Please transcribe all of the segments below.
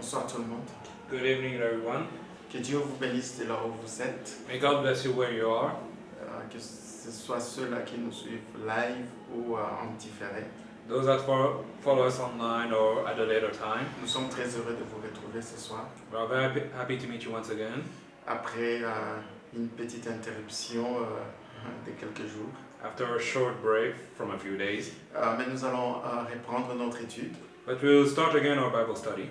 Bonsoir tout le monde. Good evening, everyone. Que Dieu vous bénisse de là où vous êtes. May God bless you where you are. Que ce soit ceux-là qui nous suivent live ou en différé. Those that follow us online or at a later time. Nous sommes très heureux de vous retrouver ce soir. We are very happy to meet you once again. Après une petite interruption de quelques jours. After a short break from a few days. Mais nous allons reprendre notre étude. But we'll start again our Bible study.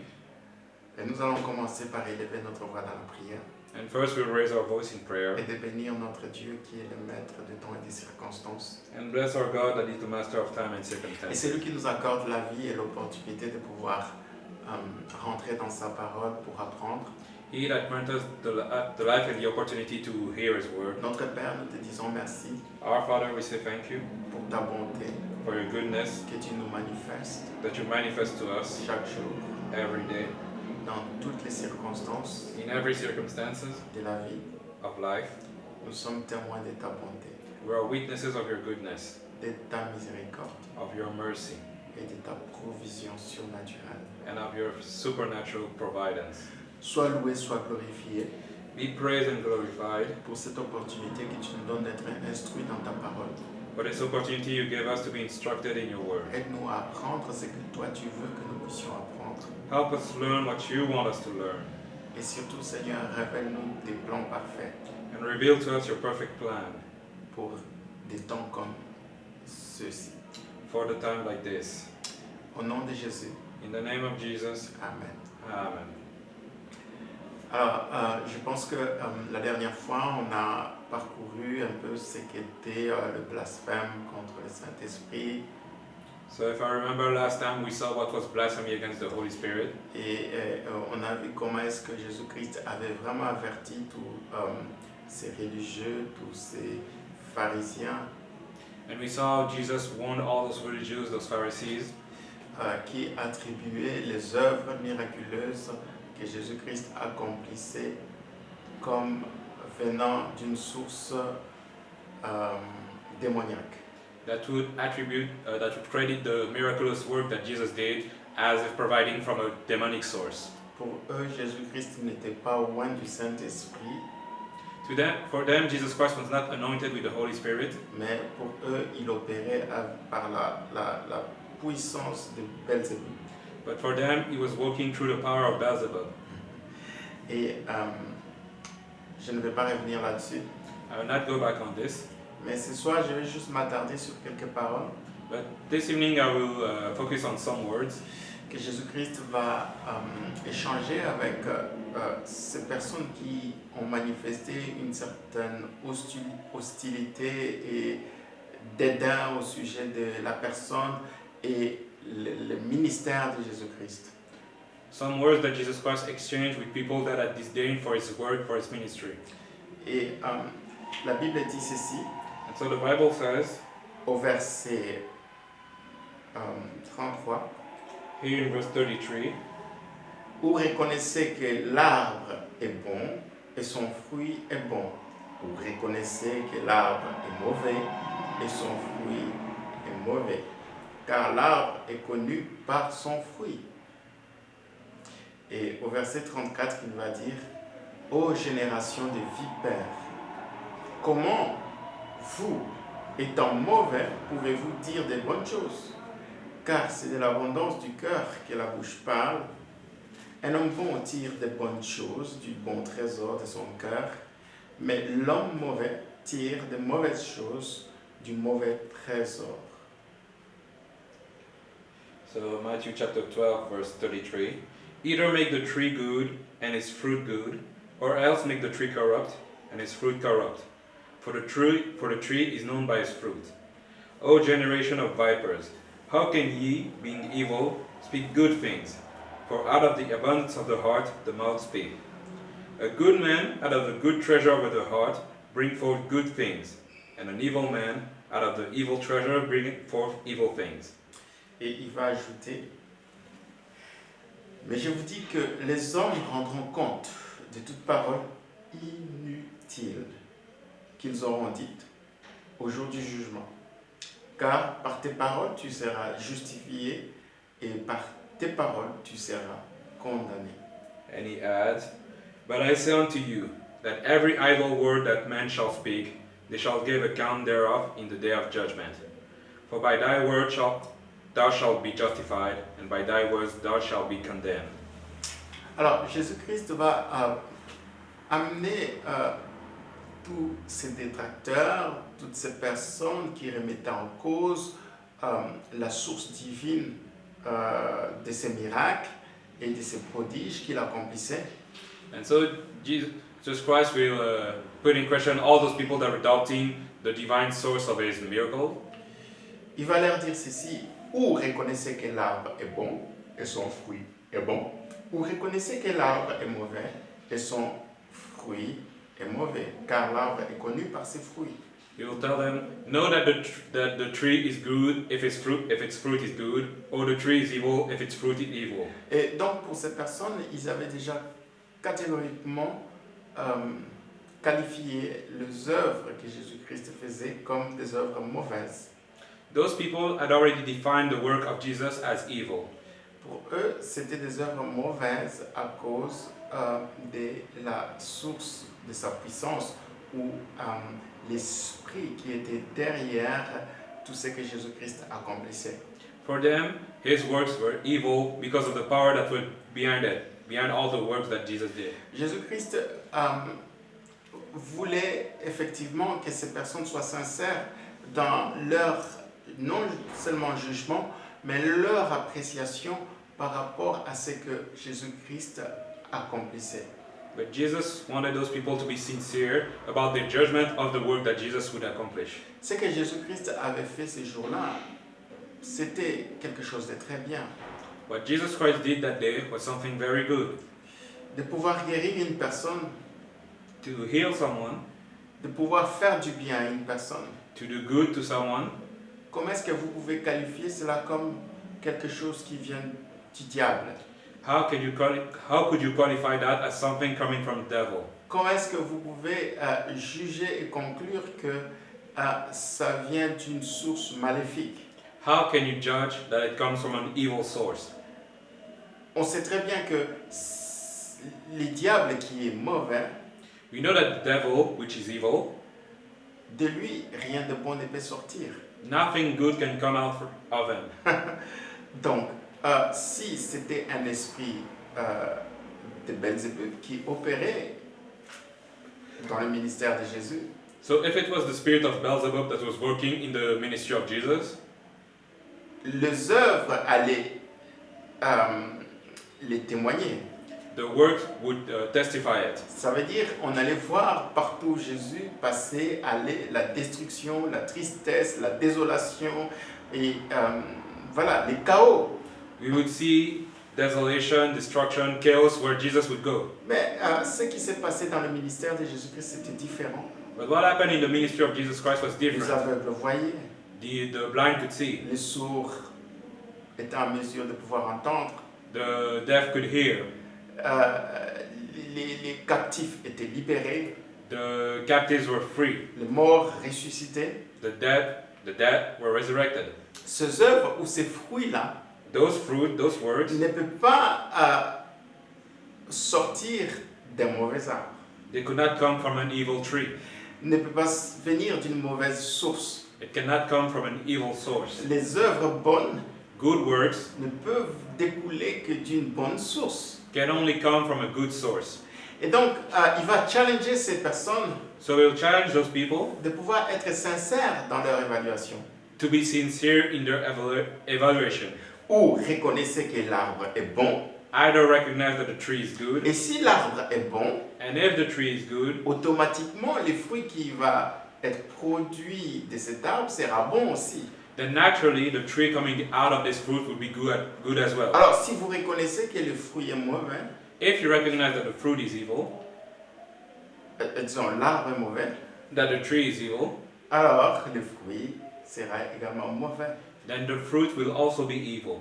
Et nous allons commencer par élever notre voix dans la prière. And first we'll raise our voice in prayer. Et de bénir notre Dieu qui est le maître du temps et des circonstances. And bless our God that is the master of time and Et circumstances. c'est lui qui nous accorde la vie et l'opportunité de pouvoir rentrer dans sa parole pour apprendre. He that grants us the life and the opportunity to hear His word. Notre Père, nous te disons merci Our Father, we say thank you pour ta bonté for your goodness que tu nous manifestes that you manifest to us chaque jour, every day, dans toutes les circonstances in every circumstances de la vie. of life. Nous sommes témoins de ta bonté, We are witnesses of your goodness, de ta miséricorde of your mercy, et de ta provision surnaturelle. and of your supernatural providence. Sois loué, sois glorifié Be praised and glorified pour cette opportunité que tu nous donnes d'être instruits dans ta parole. for this opportunity you gave us to be instructed in your word. Aide-nous à apprendre ce que toi tu veux que nous puissions apprendre. Help us learn what you want us to learn, Et surtout, Seigneur, révèle-nous tes plans parfaits and reveal to us your perfect plan pour des temps comme ceux-ci. for the time like this. Au nom de Jésus, In the name of Jesus, Amen. Amen. Alors, je pense que la dernière fois, on a parcouru un peu ce qu'était le blasphème contre le Saint-Esprit So if I remember last time we saw what was blasphemy against the Holy Spirit, et on a vu comment est-ce que Jésus-Christ avait vraiment averti tous ces religieux, tous ces pharisiens and we saw Jesus warned all those religious, those Pharisees, qui attribuaient les œuvres miraculeuses que Jésus-Christ accomplissait comme venant d'une source démoniaque. that would credit the miraculous work that Jesus did as if providing from a demonic source. Pour eux, Jésus-Christ n'était pas loin du Saint-Esprit, For them, Jesus Christ was not anointed with the Holy Spirit, mais pour eux, il opérait par la puissance de Belzébuth. but for them, he was walking through the power of Beelzebub. Et je ne vais pas revenir là-dessus, I will not go back on this, mais ce soir, je vais juste m'attarder sur quelques paroles but this evening I will focus on some words que Jésus-Christ va échanger avec ces personnes qui ont manifesté une certaine hostilité et dédain au sujet de la personne et le ministère de Jésus-Christ. some words that Jesus Christ exchanged with people that had disdain for his word, for his ministry. Et la Bible dit ceci And so the Bible says, au verset 33. here in verse 33, Vous reconnaissez que l'arbre est bon et son fruit est bon. Vous reconnaissez que l'arbre est mauvais et son fruit est mauvais. Car l'arbre est connu par son fruit. Et au verset 34, il va dire, ô génération de vipères, comment vous, étant mauvais, pouvez-vous dire des bonnes choses? Car c'est de l'abondance du cœur que la bouche parle. Un homme bon tire des bonnes choses du bon trésor de son cœur, mais l'homme mauvais tire des mauvaises choses du mauvais trésor. so Matthew chapter 12, verse 33, either make the tree good and its fruit good, or else make the tree corrupt and its fruit corrupt. For the tree is known by its fruit. O generation of vipers, how can ye, being evil, speak good things? For out of the abundance of the heart the mouth speaks. A good man out of the good treasure of the heart bring forth good things, and an evil man out of the evil treasure bring forth evil things. Et il va ajouter, mais je vous dis que les hommes rendront compte de toute parole inutile qu'ils auront dite au jour du jugement. Car par tes paroles tu seras justifié et par tes paroles tu seras condamné. And he adds, "But I say unto you, that every idle word that man shall speak, they shall give account thereof in the day of judgment. For by thy word thou shalt be justified, and by thy words thou shalt be condemned." Alors, Jésus-Christ va amener tous ces détracteurs, toutes ces personnes qui remettaient en cause la source divine de ces miracles et de ces prodiges qu'il accomplissait. And so Jesus Christ will put in question all those people that were doubting the divine source of his miracle. Il va leur dire ceci: ou reconnaissez que l'arbre est bon et son fruit est bon, ou reconnaissez que l'arbre est mauvais et son fruit est mauvais, car l'arbre est connu par ses fruits. He will tell them, know that the tree is good if its fruit is good, or the tree is evil if its fruit is evil. Et donc pour ces personnes, ils avaient déjà catégoriquement qualifié les œuvres que Jésus-Christ faisait comme des œuvres mauvaises. Those people had already defined the work of Jesus as evil. Pour eux, c'était des œuvres mauvaises à cause de la source de sa puissance ou l'esprit qui était derrière tout ce que Jésus-Christ accomplissait. For them, his works were evil because of the power that was behind it, behind all the works that Jesus did. Jésus-Christ voulait effectivement que ces personnes soient sincères dans leur, non seulement jugement, mais leur appréciation par rapport à ce que Jésus-Christ accomplissait. But Jesus wanted those people to be sincere about their judgment of the work that Jesus would accomplish. Ce que Jésus-Christ avait fait ces jours-là, c'était quelque chose de très bien. What Jesus Christ did that day was something very good. De pouvoir guérir une personne, To heal someone, de pouvoir faire du bien à une personne. to do good to someone, Comment est-ce que vous pouvez qualifier cela comme quelque chose qui vient du diable? how could you qualify that as something coming from the devil? Comment est-ce que vous pouvez juger et conclure que ça vient d'une source maléfique? How can you judge that it comes from an evil source? On sait très bien que le diable qui est mauvais, We know that the devil, which is evil, de lui, rien de bon ne peut sortir. nothing good can come out of him. Donc, si c'était un esprit de Belzébuth qui opérait dans le ministère de Jésus, So if it was the spirit of Beelzebub that was working in the ministry of Jesus, les œuvres allaient les témoigner. the works would testify it. Ça veut dire on allait voir partout où Jésus passer, aller la destruction, la tristesse, la désolation et voilà, les chaos. We would see desolation, destruction, chaos where Jesus would go. Mais ce qui s'est passé dans le ministère de Jésus-Christ, c'était différent. But what happened in the ministry of Jesus Christ was Les different. aveugles voyaient, The blind could see, les sourds étaient en mesure de pouvoir entendre, the deaf could hear, les captifs étaient libérés, the captives were free, les morts ressuscités. the dead were resurrected. Ces œuvres ou ces fruits-là Those fruit, those words, ne peuvent pas sortir d'un mauvais arbre, they could not come from an evil tree. ne peuvent pas venir d'une mauvaise source. It cannot come from an evil source. Les œuvres bonnes Good works ne peuvent découler que d'une bonne source. can only come from a good source. Et donc, il va challenger ces personnes So we'll challenge those people de pouvoir être sincères dans leur évaluation. to be sincere in their evaluation. Ou reconnaissez que l'arbre est bon. Either recognize that the tree is good, Et si l'arbre est bon, and if the tree is good, automatiquement, les fruits qui vont être produits de cet arbre sera bon aussi. then naturally the tree coming out of this fruit would be good as well. Alors, si vous reconnaissez que le fruit est mauvais, If you recognize that the fruit is evil, disons l'arbre est mauvais, that the tree is evil, alors le fruit sera également mauvais. then the fruit will also be evil.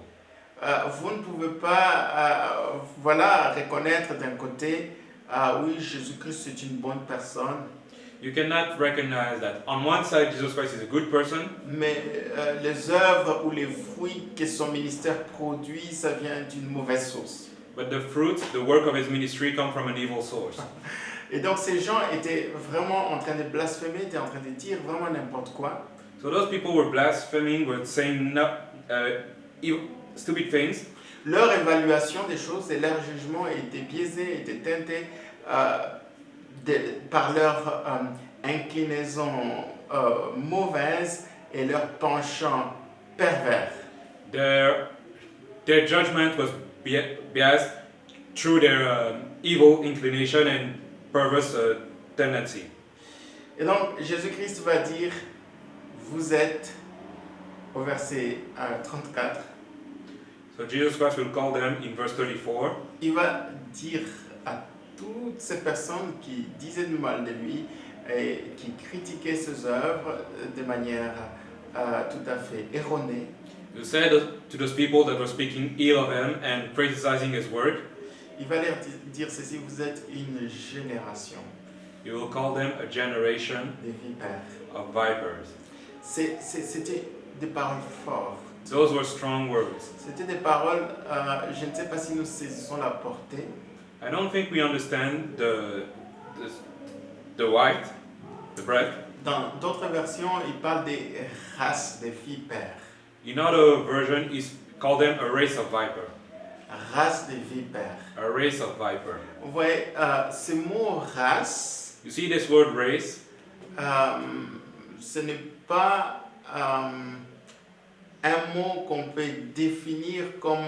Vous ne pouvez pas voilà, reconnaître d'un côté, oui, Jésus-Christ c'est une bonne personne, You cannot recognize that on one side Jesus Christ is a good person, mais les œuvres ou les fruits que son ministère produit, ça vient d'une mauvaise source. but the fruit, the work of his ministry, come from an evil source. Et donc ces gens étaient vraiment en train de blasphémer, étaient en train de dire vraiment n'importe quoi. So those people were blaspheming, were saying stupid things. Leur évaluation des choses et leur jugement était biaisé, était teinté par leur inclinaison mauvaise et leur penchant pervers. Their judgment was biased through their evil inclination and perverse tendency. Et donc Jésus-Christ va dire, vous êtes, au verset 34, So Jesus Christ will call them in verse 34. il va dire à toutes ces personnes qui disaient du mal de lui et qui critiquaient ses œuvres de manière tout à fait erronée, You said to those people that were speaking ill of him and criticizing his work, il va leur dire ceci, vous êtes une génération you will call them a generation de vipères. of vipers. C'était des paroles fortes. Those were strong words. C'était des paroles, je ne sais pas si nous saisissons la portée. I don't think we understand the breadth. Dans d'autres versions, il parle des races de vipères. In other version, he called them a race of viper. Race de vipères. A race of viper. Vous voyez, ce mot race, You see this word race? ce n'est pas un mot qu'on peut définir comme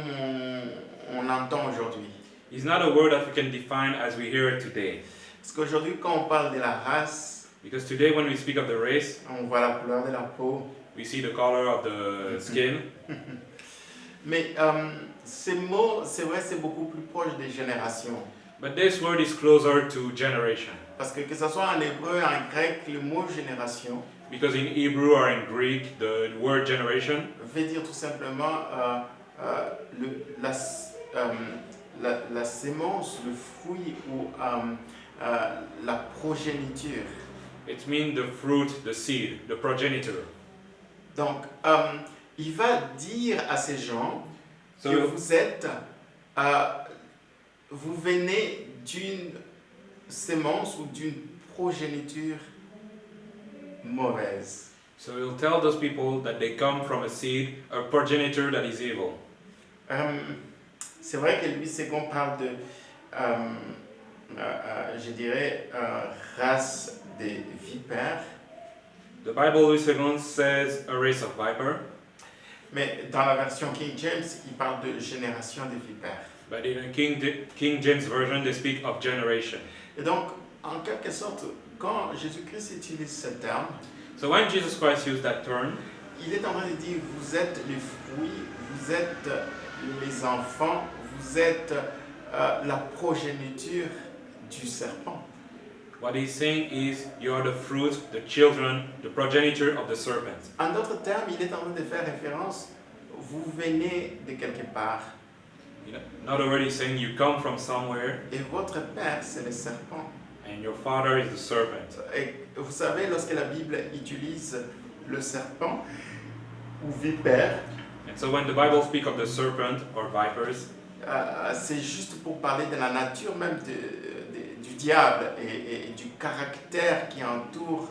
on entend aujourd'hui. It's not a word that we can define as we hear it today. Parce qu'aujourd'hui, quand on parle de la race, Because today, when we speak of the race, on voit la couleur de la peau. we see the color of the skin. Mais ces mots, c'est vrai, c'est beaucoup plus proche des générations. But this word is closer to generation. Parce que ce soit en hébreu, en grec, le mot génération Because in Hebrew or in Greek, the word generation veut dire tout simplement la sémence, le fruit ou la progéniture. it means the fruit, the seed, the progenitor. Donc, il va dire à ces gens So, que vous venez d'une sémence ou d'une progéniture mauvaise. so he'll tell those people that they come from a seed, a progenitor that is evil. C'est vrai que lui, c'est qu'on parle de, je dirais, race des vipères, The Bible, Louis II, says a race of viper, mais dans la version King James, il parle de génération des vipères. but in a King James version, they speak of generation. Et donc, en quelque sorte, quand Jésus-Christ utilise ce terme, So when Jesus Christ used that term, il est en train de dire, vous êtes les fruits, vous êtes les enfants, vous êtes la progéniture du serpent. what he's saying is you are the fruit, the children, the progenitor of the serpent. En d'autres termes, il est en train de faire référence, vous venez de quelque part, In other words, he's saying you come from somewhere et votre père, c'est le serpent. and your father is the serpent. Et vous savez, lorsque la Bible utilise le serpent ou vipère, And so when the Bible speaks of the serpent or vipers, c'est juste pour parler de la nature même du diable et du caractère qui entoure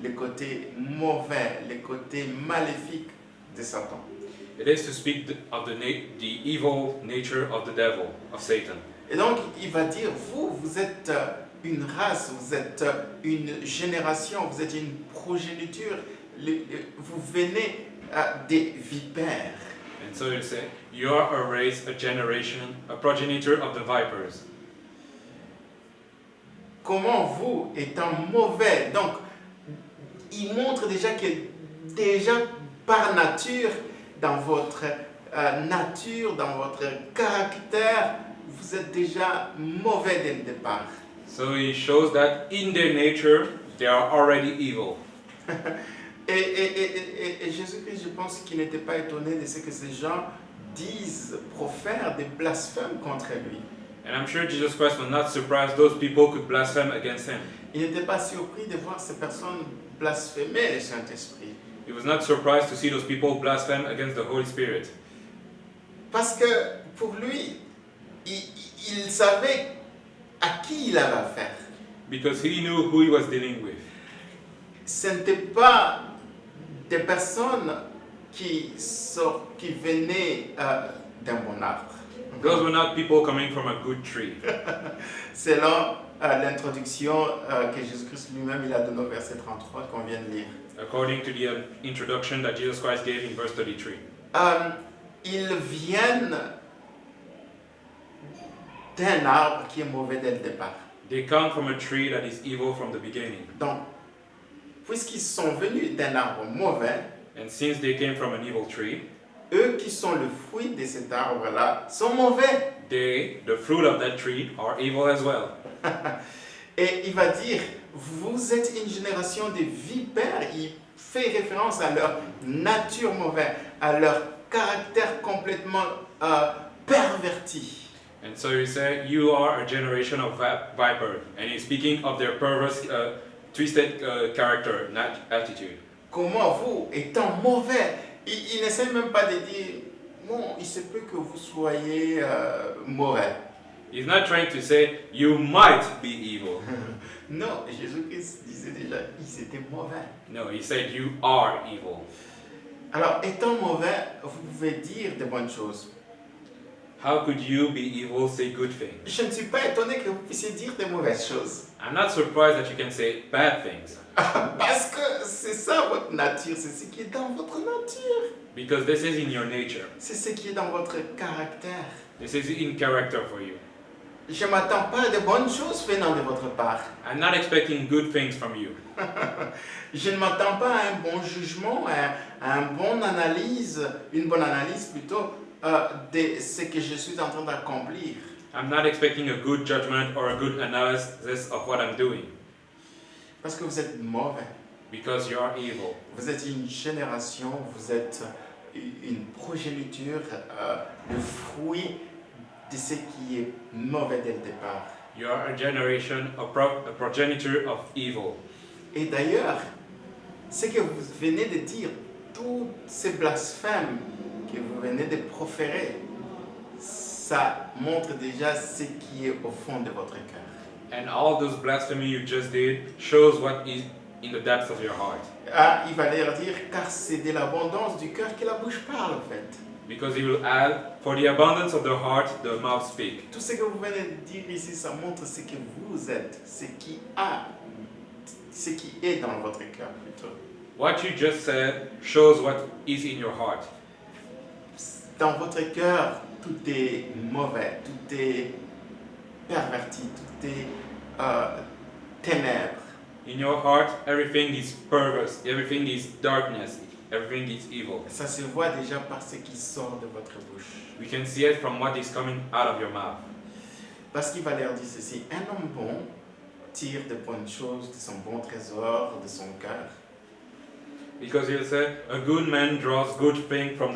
les côtés mauvais, les côtés maléfiques de Satan. it is to speak of the evil nature of the devil, of Satan. Et donc, il va dire, vous êtes une race, vous êtes une génération, vous êtes une progéniture, vous venez des vipères. And so he'll say, you are a race, a generation, a progenitor of the vipers. Comment vous, étant mauvais, donc, il montre déjà que déjà par nature, dans votre nature, dans votre caractère, vous êtes déjà mauvais dès le départ. So he shows that in their nature, they are already evil. Et Jésus-Christ, je pense qu'il n'était pas étonné de ce que ces gens disent, profèrent des blasphèmes contre lui. And I'm sure Jesus Christ was not surprised those people could blaspheme against him. Il n'était pas surpris de voir ces personnes blasphémer le Saint-Esprit. He was not surprised to see those people blaspheme against the Holy Spirit. Parce que pour lui, il savait à qui il avait affaire. because he knew who he was dealing with. Ce n'était pas des personnes qui venaient d'un bon arbre. Those were not people coming from a good tree. Selon l'introduction que Jésus-Christ lui-même il a donnée au verset 33 qu'on vient de lire. According to the introduction that Jesus Christ gave in verse 33. Ils viennent d'un arbre qui est mauvais dès le départ. They come from a tree that is evil from the beginning. Donc, puisqu'ils sont venus d'un arbre mauvais, And since they came from an evil tree, eux qui sont le fruit de cet arbre-là sont mauvais. they, the fruit of that tree, are evil as well. Et il va dire, vous êtes une génération de vipères. Il fait référence à leur nature mauvaise, à leur caractère complètement perverti. And so he said, you are a generation of viper. And he's speaking of their perverse, twisted character, not attitude. Comment vous, étant mauvais, il n'essaie même pas de dire, bon, il se peut que vous soyez mauvais. He's not trying to say, you might be evil. Non, Jésus-Christ disait déjà, ils étaient mauvais. No, he said, you are evil. Alors, étant mauvais, vous pouvez dire de bonnes choses. How could you be evil, say good things? Je ne suis pas étonné que vous puissiez dire de mauvaises choses. I'm not surprised that you can say bad things. Parce que c'est ça votre nature, c'est ce qui est dans votre nature. Because this is in your nature. C'est ce qui est dans votre caractère. This is in character for you. Je ne m'attends pas à de bonnes choses venant de votre part. I'm not expecting good things from you. Je ne m'attends pas à un bon jugement, à une bonne analyse plutôt, de ce que je suis en train d'accomplir. I'm not expecting a good judgment or a good analysis of what I'm doing. Parce que vous êtes mauvais. Because you are evil. Vous êtes une génération, vous êtes une progéniture, le fruit de ce qui est mauvais dès le départ. You are a generation, a progenitor of evil. Et d'ailleurs, ce que vous venez de dire, tous ces blasphèmes que vous venez de proférer, ça montre déjà ce qui est au fond de votre cœur. And all those blasphemy you just did shows what is in the depths of your heart. Ah, il va leur dire, car c'est de l'abondance du cœur que la bouche parle, en fait. Because he will add, for the abundance of the heart, the mouth speak. Tout ce que vous venez de dire ici, ça montre ce que vous êtes, ce qui est dans votre cœur, plutôt. What you just said shows what is in your heart. Dans votre cœur, tout est mauvais, tout est perverti, tout est ténèbres. In your heart, everything is perverse, everything is darkness, everything is evil. Ça se voit déjà par ce qui sort de votre bouche. We can see it from what is coming out of your mouth. Parce qu'il va leur dire ceci, un homme bon tire de bonnes choses de son bon trésor, de son cœur. Because he'll say, a good man draws good things from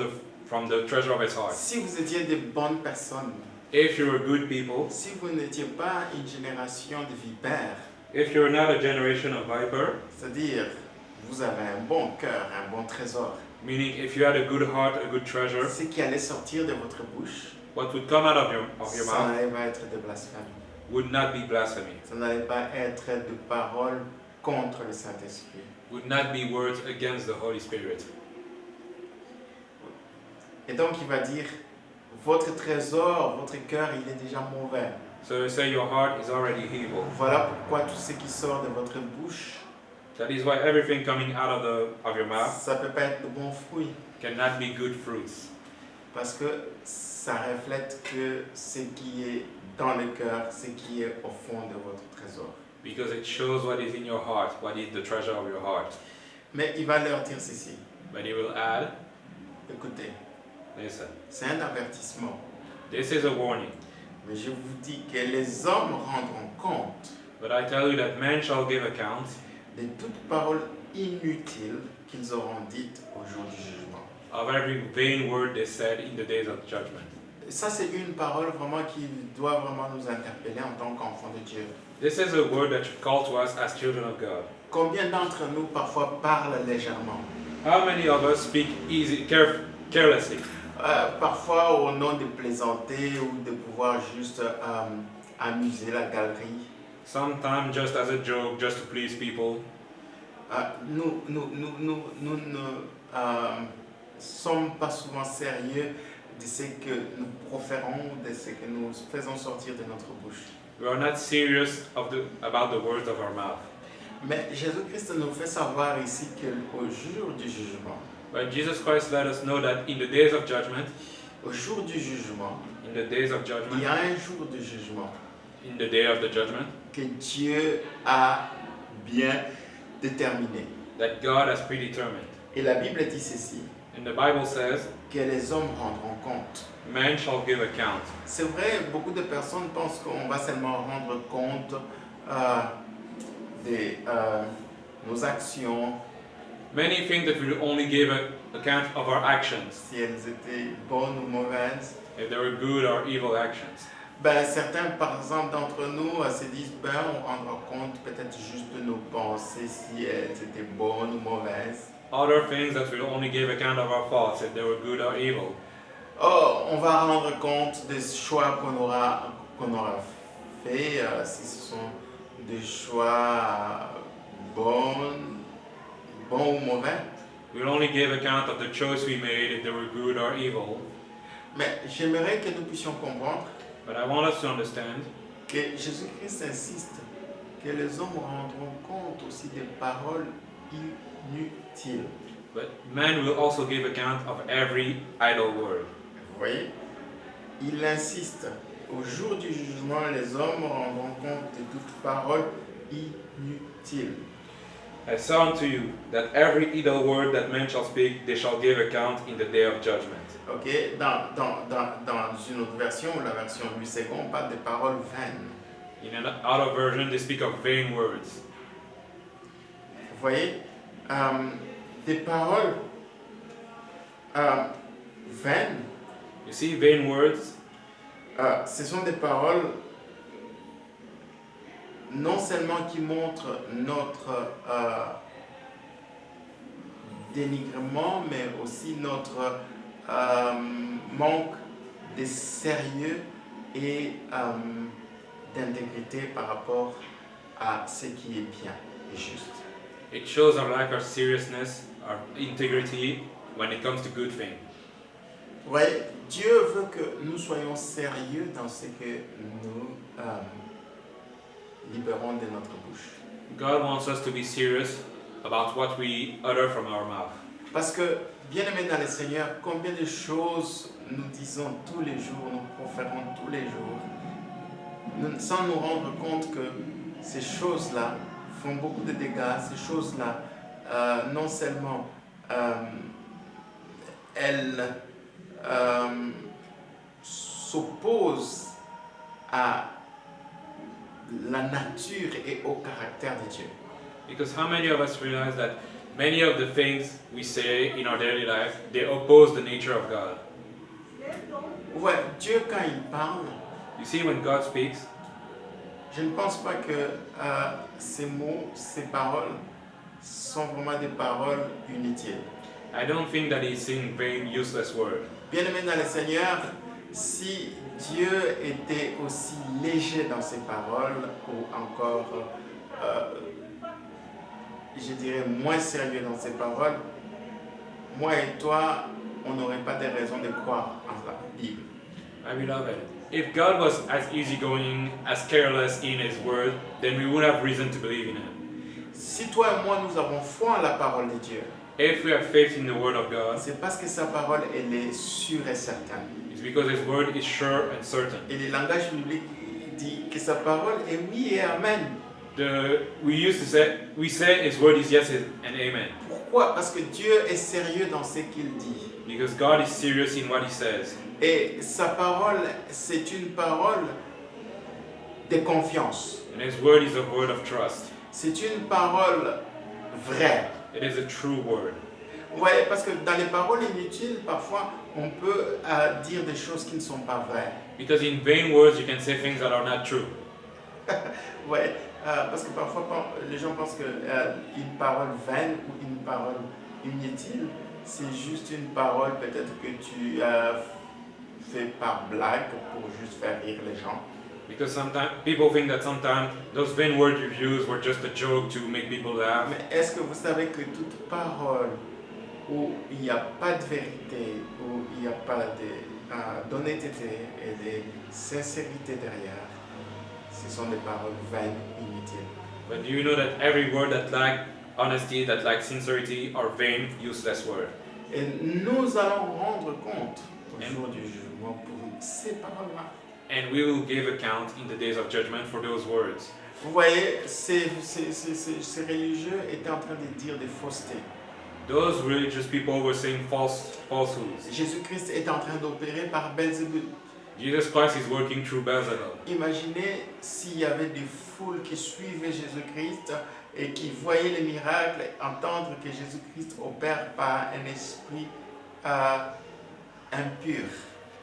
the treasure of his heart. Si vous étiez de bonnes personnes, If you're good people, si vous n'étiez pas une génération de vipères, if you're not a generation of viper, c'est-à-dire vous avez un bon cœur, un bon trésor, meaning if you had a good heart, a good treasure, ce qui allait sortir de votre bouche, what would come out of your ça mouth n'allait pas être de blasphème. would not be blasphemy, Ça n'allait pas être de paroles contre le Saint-Esprit. would not be words against the Holy Spirit. Et donc il va dire, votre trésor, votre cœur, il est déjà mauvais. So you say your heart is already evil. Voilà pourquoi tout ce qui sort de votre bouche, That is why everything coming out of your mouth ça ne peut pas être de bons fruits. cannot be good fruits. Parce que ça reflète que ce qui est dans le cœur, ce qui est au fond de votre trésor. Because it shows what is in your heart, what is the treasure of your heart. Mais il va leur dire ceci, But he will add, écoutez, listen, c'est un avertissement. this is a warning. Mais je vous dis que les hommes rendront compte But I tell you that men shall give account de toute parole inutile qu'ils auront dite au jour du jugement. of every vain word they said in the days of judgment. Ça, c'est une parole vraiment qui doit vraiment nous interpeller en tant qu'enfants de Dieu. This is a word that should call to us as children of God. Combien d'entre nous parfois parlent légèrement? How many of us speak carelessly? parfois au nom de plaisanter ou de pouvoir juste amuser la galerie. Sometimes just as a joke, just to please people. Nous ne sommes pas souvent sérieux de ce que nous proférons, de ce que nous faisons sortir de notre bouche. We are not serious about the words of our mouth. Mais Jésus-Christ nous fait savoir ici qu'au jour du jugement, But Jesus Christ let us know that in the days of judgment, au jour du jugement, in the days of il judgment, y a un jour de jugement in the day of the judgment, que Dieu a bien déterminé. that God has predetermined. Et la Bible dit ceci, And the Bible says, que les hommes rendront compte. man shall give account. C'est vrai, beaucoup de personnes pensent qu'on va seulement rendre compte de nos actions, Many think that we will only give account of our actions, si elles étaient bonnes ou mauvaises. if they were good or evil actions. Ben, certains, par exemple, d'entre nous se disent, ben, on rendra compte peut-être juste de nos pensées, si elles étaient bonnes ou mauvaises. Other things that we'll only give account of our thoughts, if they were good or evil. Oh, on va rendre compte des choix qu'on aura fait, si ce sont des choix bons ou mauvais. We'll only give account of the choice we made, if they were good or evil. Mais j'aimerais que nous puissions comprendre But I want us to understand que Jésus-Christ insiste que les hommes rendront compte aussi des paroles inutiles. but man will also give account of every idle word. Vous voyez? Il insiste. Au jour du jugement, les hommes rendront compte de toute parole inutile. I say unto you that every idle word that men shall speak, they shall give account in the day of judgment. Ok? Dans une autre version, la version Louis II, on parle de paroles vaines. In an other version, they speak of vain words. Vous voyez? Des paroles vaines, You see, vain words, ce sont des paroles non seulement qui montrent notre dénigrement, mais aussi notre manque de sérieux et d'intégrité par rapport à ce qui est bien et juste. it shows our lack of seriousness, our integrity when it comes to good things. Vous voyez, Dieu veut que nous soyons sérieux dans ce que nous libérons de notre bouche. God wants us to be serious about what we utter from our mouth. Parce que, bien-aimés dans le Seigneur, combien de choses nous disons tous les jours, nous proférons tous les jours, sans nous rendre compte que ces choses-là font beaucoup de dégâts, ces choses-là, non seulement elles s'opposent à la nature et au caractère de Dieu. Because how many of us realize that many of the things we say in our daily life, they oppose the nature of God? Ouais, Dieu quand il parle, You see, when God speaks, je ne pense pas que ces mots, ces paroles sont vraiment des paroles inutiles. I don't think that He's saying vain, useless words. Bien-aimés dans le Seigneur, si Dieu était aussi léger dans ses paroles, ou encore, je dirais, moins sérieux dans ses paroles, moi et toi, on n'aurait pas de raison de croire en la Bible. My beloved, if God was as easygoing, as careless in His word, then we would have reason to believe in Him. Si toi et moi, nous avons foi en la parole de Dieu, If we have faith in the word of God, c'est parce que sa parole, elle est sûre et certaine. it's because His word is sure and certain. Et le langage biblique dit que sa parole est oui et amen. We say His word is yes and amen. Pourquoi? Parce que Dieu est sérieux dans ce qu'il dit. Because God is serious in what He says. Et sa parole, c'est une parole de confiance. And His word is a word of trust. C'est une parole vraie. It is a true word. Ouais, parce que dans les paroles inutiles, parfois, on peut dire des choses qui ne sont pas vraies. Because in vain words you can say things that are not true. Ouais, parce que parfois, les gens pensent qu'une parole vaine ou une parole inutile, c'est juste une parole peut-être que tu as fait par blague pour juste faire rire les gens. Because sometimes people think that sometimes those vain word reviews were just a joke to make people laugh. Mais est-ce que vous savez que toute parole où il n'y a pas de vérité, où il n'y a pas d'honnêteté et de sincérité derrière, ce sont des paroles vaines, inutiles. But do you know that every word that lack honesty, that lack sincerity, are vain, useless word? Et nous allons rendre compte au jour du jugement pour ces paroles-là. And we will give account in the days of judgment for those words. Vous voyez, ces religieux étaient en train de dire des faussetés. Those religious people were saying falsehoods. Jésus-Christ est en train d'opérer par Belzébuth. Jesus Christ is working through Beelzebub. Imaginez s'il y avait des foules qui suivaient Jésus-Christ et qui voyaient les miracles, entendre que Jésus-Christ opère par un esprit impur.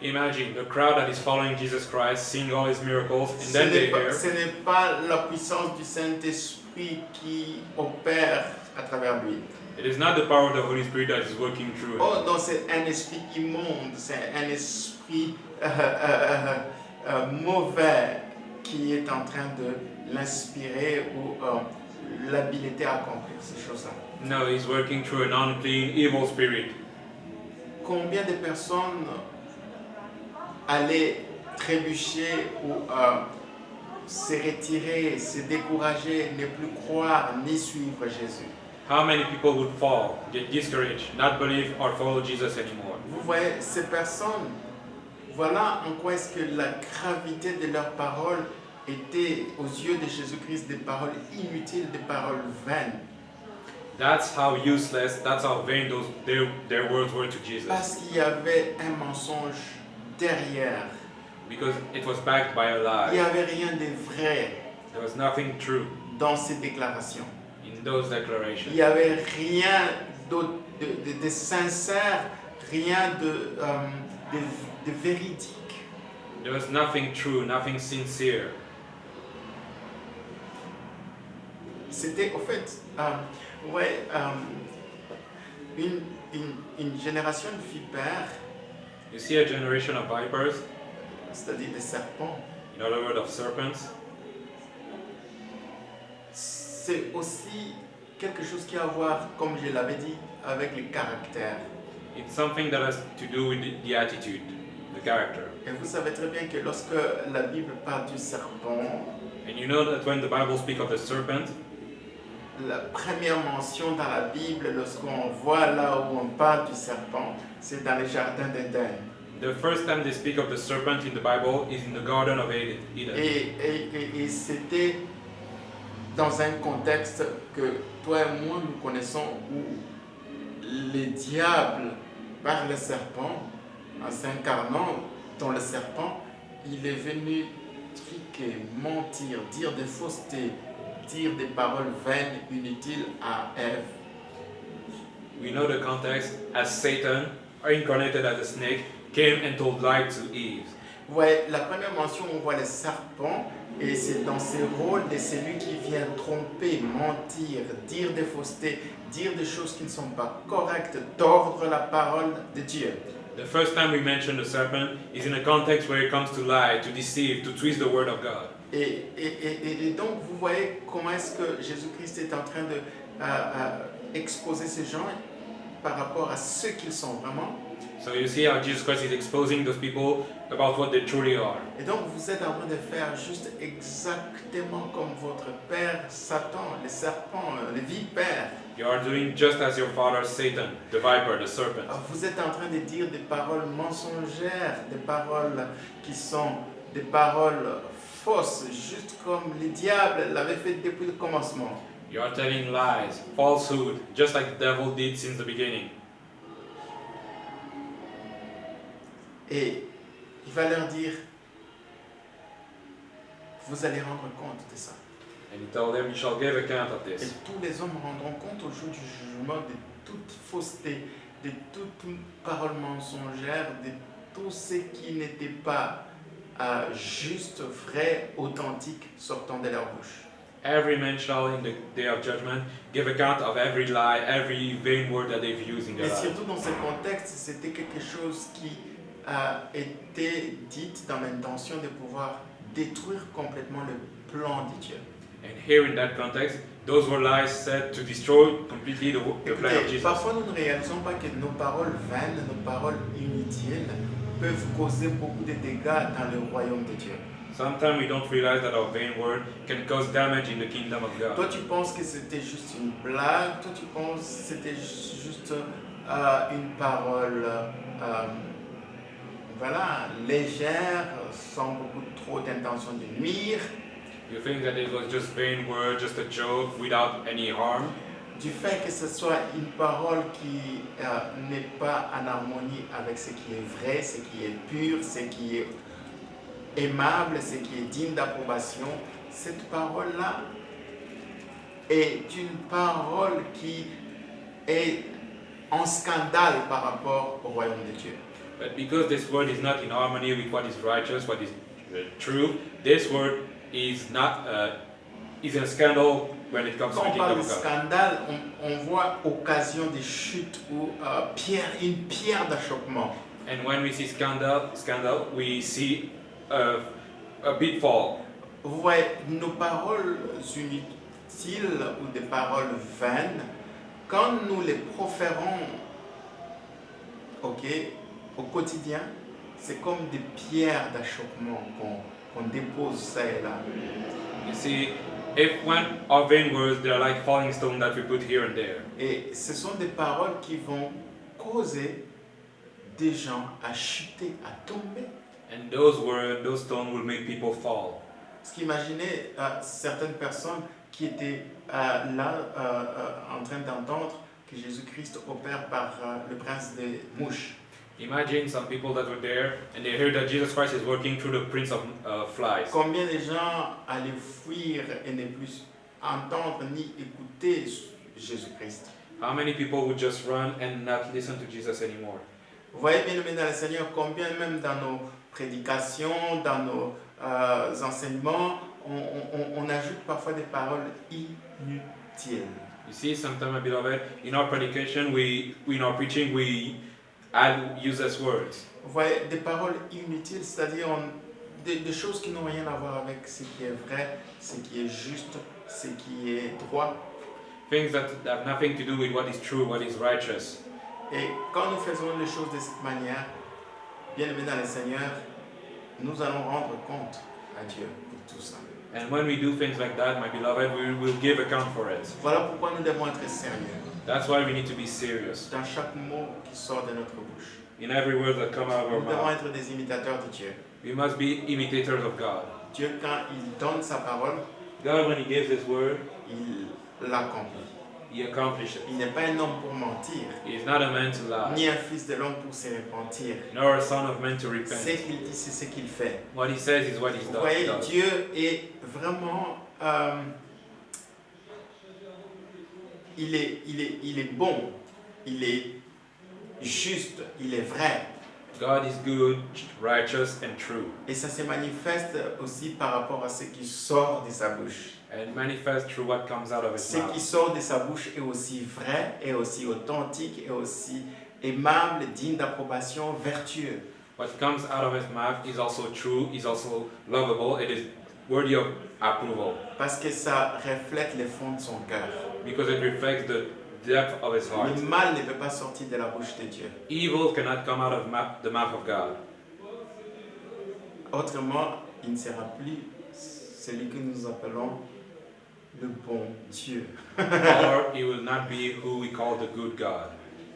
Imagine the crowd that is following Jesus Christ, seeing all his miracles, and then they hear. Ce n'est pas la puissance du Saint-Esprit qui opère à travers lui. It is not the power of the Holy Spirit that is working through him. Oh non, c'est un esprit immonde, c'est un esprit mauvais qui est en train de l'inspirer ou l'habiliter à accomplir ces choses-là. No, he's working through an unclean, evil spirit. Combien de personnes allaient trébucher ou se retirer, se décourager, ne plus croire ni suivre Jésus? How many people would fall, get discouraged, not believe or follow Jesus anymore? Vous voyez, ces personnes, voilà en quoi est-ce que la gravité de leurs paroles était aux yeux de Jésus-Christ des paroles inutiles, des paroles vaines. That's how useless, that's how vain their words were to Jesus. Parce qu'il y avait un mensonge derrière. Because it was backed by a Il n'y lie. avait rien de vrai There was nothing true dans ces déclarations. in those Il declarations. n'y avait rien de sincère, rien de véridique. There was nothing true, nothing sincere. C'était, au fait, une génération de vipères, You see a generation of vipers, c'est-à-dire des serpents. in other words, of serpents. C'est aussi quelque chose qui a à voir, comme je l'avais dit, avec le caractère. It's something that has to do with the attitude, the character. Et vous savez très bien que lorsque la Bible parle du serpent, And you know that when the Bible speaks of the serpent, la première mention dans la Bible, lorsqu'on voit là où on parle du serpent, c'est dans le jardin d'Éden. the first time they speak of the serpent in the Bible is in the Garden of Eden. Et c'était dans un contexte que toi et moi nous connaissons où le diable, par le serpent, en s'incarnant dans le serpent, il est venu triquer, mentir, dire des faussetés, dire des paroles vaines, inutiles à Ève. We know the context as Satan, incarnated as a snake, came and told lies to Eve. Ouais, la première mention, on voit le serpent, et c'est dans ce rôle de celui qui vient tromper, mentir, dire des faussetés, dire des choses qui ne sont pas correctes, tordre la parole de Dieu. The first time we mention the serpent is in a context where it comes to lie, to deceive, to twist the word of God. Et donc, vous voyez comment est-ce que Jésus-Christ est en train de exposer ces gens par rapport à ce qu'ils sont vraiment. So you see how Jesus Christ is exposing those people about what they truly are. Et donc, vous êtes en train de faire juste exactement comme votre père Satan, les serpents, les vipères. You are doing just as your father Satan, the viper, the serpent. Vous êtes en train de dire des paroles mensongères, des paroles qui sont des paroles fausses, juste comme le diable l'avait fait depuis le commencement. You are telling lies, falsehood, just like the devil did since the beginning. Et il va leur dire, vous allez rendre compte de ça. And he told them, you shall give account of Et this. tous les hommes rendront compte au jour du jugement de toute fausseté, de toute parole mensongère, de tout ce qui n'était pas juste, vrai, authentique sortant de leur bouche. Every man shall in the day of judgment give account of every lie, every vain word that they've used in their Et life. surtout dans ce contexte, c'était quelque chose qui a été dit dans l'intention de pouvoir détruire complètement le plan de Dieu. And here in that context, those were lies said to destroy completely the plan of Écoutez, Jesus. parfois nous ne réalisons pas que nos paroles vaines, nos paroles inutiles peuvent causer beaucoup de dégâts dans le royaume de Dieu. Sometimes we don't realize that our vain word can cause damage in the kingdom of God. Toi, tu penses que c'était juste une blague, toi, tu penses que c'était juste une parole voilà, légère, sans beaucoup trop d'intention de nuire. You think that it was just vain word, just a joke, without any harm. Du fait que ce soit une parole qui n'est pas en harmonie avec ce qui est vrai, ce qui est pur, ce qui est aimable, ce qui est digne d'approbation, cette parole-là est une parole qui est en scandale par rapport au royaume de Dieu. But because this word is not in harmony with what is righteous, what is true, this word is not is a scandal when it comes to Quand the on parle kingdom de of God. scandale, on voit occasion de chute ou une pierre d'achoppement. And when we see scandal, we see a pitfall. Vous voyez, nos paroles inutiles ou des paroles vaines, quand nous les proférons, au quotidien, c'est comme des pierres d'achoppement qu'on dépose ça et là. You see, if when our vain words, they're like falling stone that we put here and there. Et ce sont des paroles qui vont causer des gens à chuter, à tomber. And those words, those stones will make people fall. Parce qu'imaginez certaines personnes qui étaient en train d'entendre que Jésus-Christ opère par le prince des mouches. Imagine some people that were there and they heard that Jesus Christ is working through the prince of flies. Combien de gens allaient fuir et ne plus entendre ni écouter Jésus-Christ? How many people would just run and not listen to Jesus anymore? Vous voyez bien aimé dans le Seigneur, combien même dans nos prédications, dans nos enseignements, on ajoute parfois des paroles inutiles. You see, sometimes, my beloved, in our predication, in our preaching, we add useless words. Vous voyez, des paroles inutiles, c'est-à-dire des choses qui n'ont rien à voir avec ce qui est vrai, ce qui est juste, ce qui est droit. Things that have nothing to do with what is true, what is righteous. Et quand nous faisons les choses de cette manière, bien aimé dans le Seigneur, nous allons rendre compte à Dieu pour tout ça. And when we do things like that, my beloved, we will give account for it. Voilà pourquoi nous devons être sérieux That's why we need to be serious. dans chaque mot qui sort de notre bouche. In every word that comes out of our Nous devons mouth, être des imitateurs de Dieu. we must be imitators of God. Dieu, quand il donne sa parole, God, when He gives His word, il l'accomplit. He accomplishes it. Il n'est pas un homme pour mentir, He is not a man to lie, ni un fils de l'homme pour se repentir. nor a son of man to Ce repent. qu'il dit, c'est ce qu'il fait. What He says is what He Vous voyez, does. Dieu est vraiment... il est bon, il est juste, il est vrai. God is good, righteous, and true, Et ça se manifeste aussi par rapport à ce qui sort de sa bouche. and manifest through what comes out of His Ce qui mouth. sort de sa bouche est aussi vrai, est aussi authentique, est aussi aimable, digne d'approbation, vertueux. What comes out of His mouth is also true, is also lovable, it is worthy of approval, Parce que ça reflète les fonds de son cœur. because it reflects the depth of His heart. Le mal ne peut pas sortir de la bouche de Dieu. Evil cannot come out of the mouth of God. Autrement, il ne sera plus celui que nous appelons le bon Dieu. Or He will not be who we call the good God.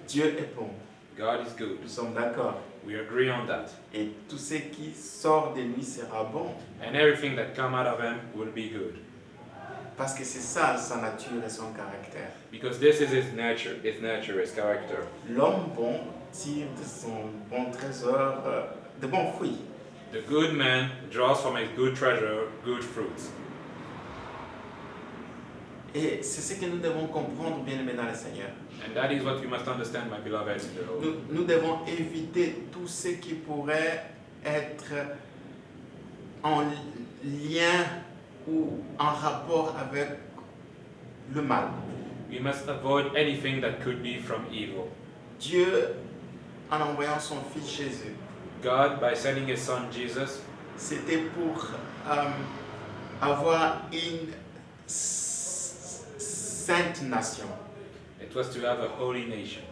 Dieu est bon. God is good. Nous sommes d'accord. We agree on that. Et tout ce qui sort de lui sera bon. And everything that come out of Him will be good. Parce que c'est ça sa nature et son caractère. Because this is His nature, His character. L'homme bon tire de son bon trésor de bons fruits. The good man draws from his good treasure good fruits. Et c'est ce que nous devons comprendre, bien aimés dans le Seigneur. And that is what you must understand, my beloved in the Lord. Nous devons éviter tout ce qui pourrait être en lien ou en rapport avec le mal. We must avoid anything that could be from evil. Dieu, en envoyant son Fils Jésus, God, by sending His Son Jesus, c'était pour avoir une sainte nation, it was to have a holy nation,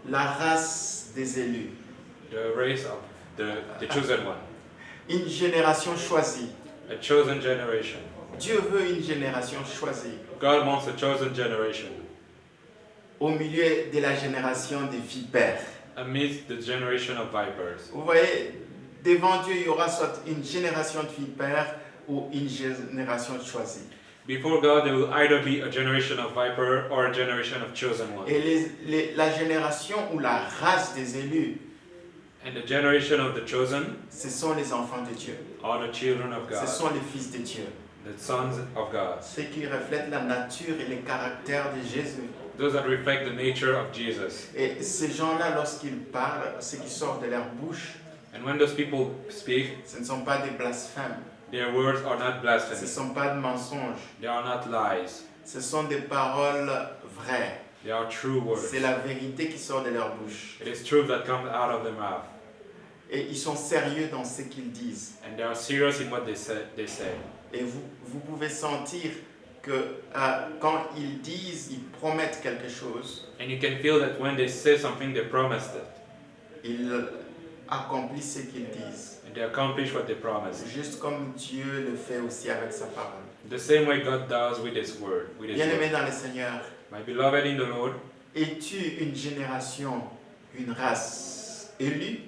la race des élus, the race of the chosen one, une génération choisie. a chosen generation. Dieu veut une génération choisie God wants a chosen generation au milieu de la génération des vipères. amidst the generation of vipers. Vous voyez, devant Dieu, il y aura soit une génération de vipères ou une génération choisie. Before God, there will either be a generation of viper or a generation of chosen one. Et la génération ou la race des élus, And the generation of the chosen ce sont les enfants de Dieu. are the children of Ce God, sont les fils de Dieu. the sons of God, Ceux qui reflètent la nature et le caractère de Jésus. those that reflect the nature of Jesus. Et ces gens-là, lorsqu'ils parlent, ce qui sort de leur bouche, And when those people speak, ce ne sont pas des blasphèmes. their words are not Ce ne blasphemy, sont pas de mensonges. they are not lies, Ce sont des paroles vraies. they are true words. C'est la vérité qui sort de leur bouche. It is truth that comes out of their mouth, Et ils sont sérieux dans ce qu'ils disent. and they are serious in what they say. Et vous pouvez sentir que quand ils disent, ils promettent quelque chose, And you can feel that when they say something, they promised it, ils accomplissent ce qu'ils disent. and they accomplish what they promised. Juste comme Dieu le fait aussi avec sa parole. The same way God does with His word. Bien-aimé dans le Seigneur, My beloved in the Lord, es-tu une génération, une race élue,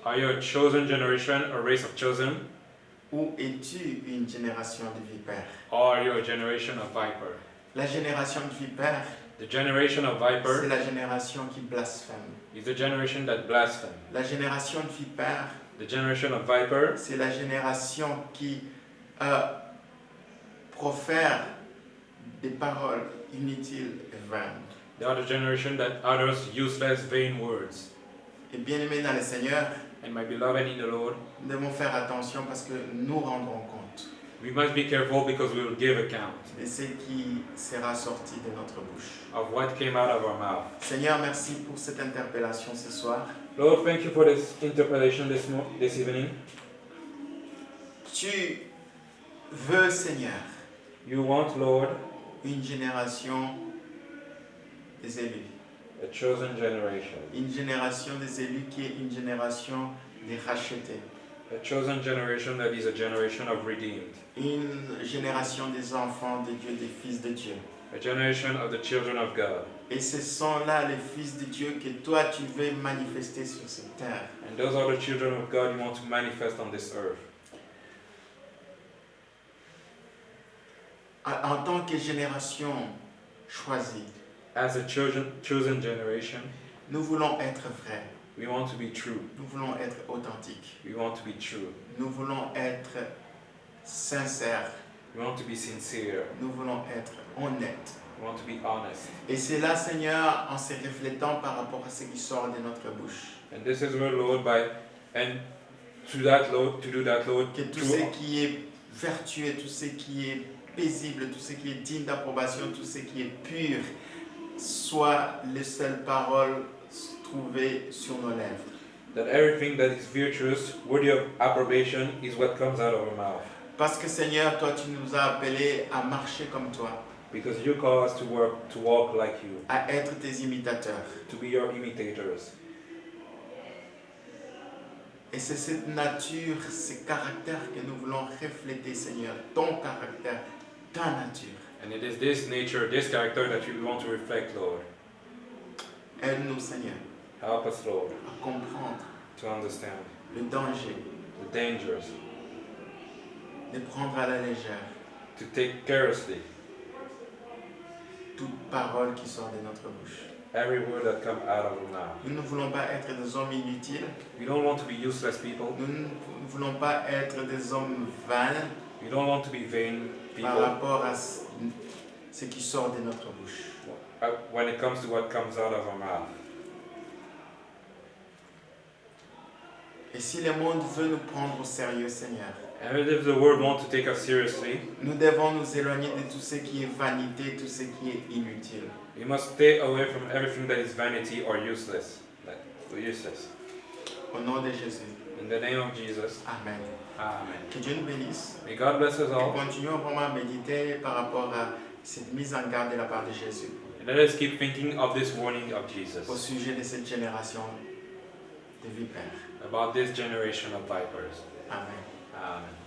are you a chosen generation, a race of chosen, ou es-tu une génération de vipères? or are you a generation of viper? La génération de vipères, The generation of c'est viper la génération qui blasphème. is the generation that blasphemes. La génération de vipères, The generation of viper c'est la génération qui profère des paroles inutiles et vaines. they are the generation that utters useless, vain words. Et bien aimé dans le Seigneur, And my beloved in the Lord, nous devons faire attention parce que nous rendrons compte we must be careful because we will give account de ce qui sera sorti de notre bouche. of what came out of our mouth. Seigneur, merci pour cette interpellation ce soir. Lord, thank you for this interpellation this evening. Tu veux, Seigneur, You want, Lord, une génération des élus. a chosen generation. Une génération des élus qui est une génération des rachetés. A chosen generation that is a generation of redeemed. Une génération des enfants de Dieu, des fils de Dieu. A generation of the children of God. Et ce sont là les fils de Dieu que toi tu veux manifester sur cette terre. And those are the children of God you want to manifest on this earth. En tant que génération choisie, As a chosen generation, nous voulons être vrais. we want to be true. Nous voulons être authentiques. We want to be true. Nous voulons être sincères. We want to be sincere. Nous voulons être honnêtes. We want to be honest. Et c'est là, Seigneur, en se reflétant par rapport à ce qui sort de notre bouche, And this is where, Lord, to do that, Lord, que tout through- ce qui est vertueux, tout ce qui est paisible, tout ce qui est digne d'approbation, tout ce qui est pur, soit les seules paroles trouvées sur nos lèvres. that everything that is virtuous, worthy of approbation, is what comes out of our mouth. Parce que Seigneur, toi tu nous as appelés à marcher comme toi, Because you call us to walk like you, à être tes imitateurs. to be your imitators. Et c'est cette nature, ce caractère que nous voulons refléter, Seigneur, ton caractère, ta nature. And it is this nature, this character that you want to reflect, Lord. Aide-nous, Seigneur, Help us, Lord, à comprendre to understand le danger the dangers, de prendre à la légère to take carelessly toute parole qui sort de notre bouche. every word that comes out of our mouth. Nous ne voulons pas être des hommes inutiles. We don't want to be useless people. Nous ne voulons pas être des hommes vains We don't want to be vain par people rapport à ce qui sort de notre bouche. when it comes to what comes out of our mouth. Et si le monde veut nous prendre au sérieux, Seigneur, And if the world wants to take us seriously, nous devons nous éloigner de tout ce qui est vanité, tout ce qui est inutile. we must stay away from everything that is vanity or useless. Au nom de Jésus. In the name of Jesus. Amen. Amen. Que Dieu nous bénisse. May God bless us Et all. continuons vraiment à méditer par rapport à cette mise en garde de la part de Jésus And let us keep thinking of this warning of au Jesus sujet de cette génération de vipères. about this generation of vipers. Amen. Amen.